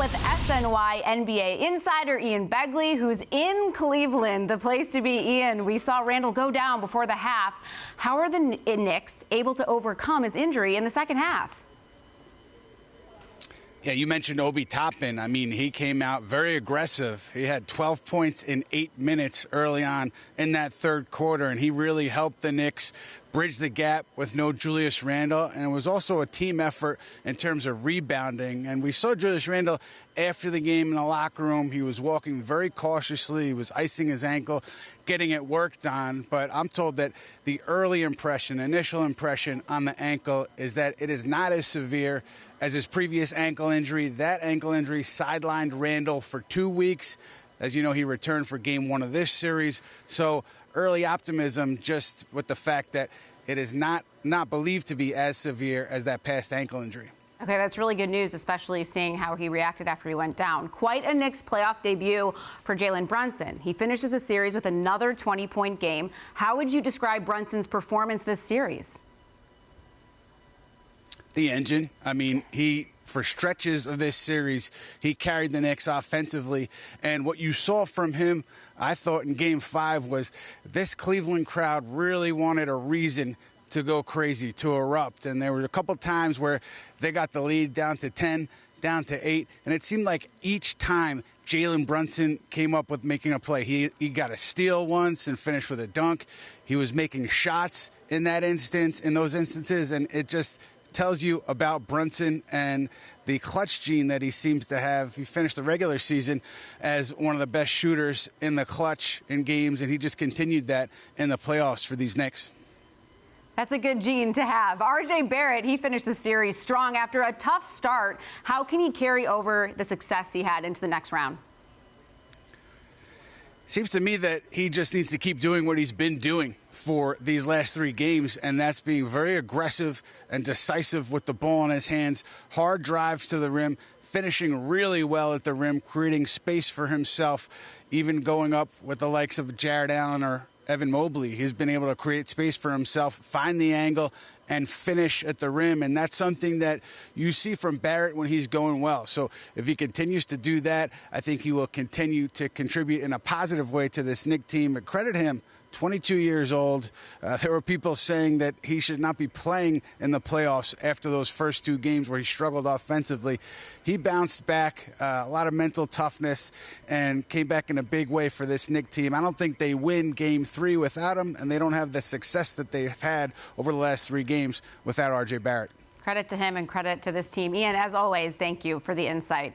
with SNY NBA insider Ian Begley, who's in Cleveland, the place to be. Ian, we saw Randall go down before the half. How are the Knicks able to overcome his injury in the second half? Yeah, you mentioned Obi Toppin. I mean, he came out very aggressive. He had 12 points in 8 minutes early on in that third quarter, and he really helped the Knicks bridge the gap with no Julius Randle. And it was also a team effort in terms of rebounding. And we saw Julius Randle after the game in the locker room. He was walking very cautiously. He was icing his ankle, getting it worked on. But I'm told that the early impression, initial impression on the ankle is that it is not as severe as his previous ankle injury. That ankle injury sidelined Randle for 2 weeks. As you know, he returned for game 1 of this series. So early optimism just with the fact that it is not believed to be as severe as that past ankle injury. Okay, that's really good news, especially seeing how he reacted after he went down. Quite a Knicks playoff debut for Jalen Brunson. He finishes the series with another 20-point game. How would you describe Brunson's performance this series? The engine. I mean, for stretches of this series, he carried the Knicks offensively. And what you saw from him, I thought, in Game 5 was this Cleveland crowd really wanted a reason to go crazy, to erupt. And there were a couple times where they got the lead down to 10, down to 8. And it seemed like each time Jalen Brunson came up with making a play. He got a steal once and finished with a dunk. He was making shots in those instances. And it just tells you about Brunson and the clutch gene that he seems to have. He finished the regular season as one of the best shooters in the clutch in games, and he just continued that in the playoffs for these Knicks. That's a good gene to have. R.J. Barrett, he finished the series strong after a tough start. How can he carry over the success he had into the next round? Seems to me that he just needs to keep doing what he's been doing for these last 3 games, and that's being very aggressive and decisive with the ball in his hands, hard drives to the rim, finishing really well at the rim, creating space for himself, even going up with the likes of Jared Allen or Evan Mobley. He's been able to create space for himself, find the angle, and finish at the rim. And that's something that you see from Barrett when he's going well. So if he continues to do that, I think he will continue to contribute in a positive way to this Knicks team. But credit him. 22 years old. There were people saying that he should not be playing in the playoffs after those first 2 games where he struggled offensively. He bounced back, a lot of mental toughness, and came back in a big way for this Knicks team. I don't think they win Game 3 without him, and they don't have the success that they've had over the last 3 games without R.J. Barrett. Credit to him and credit to this team. Ian, as always, thank you for the insight.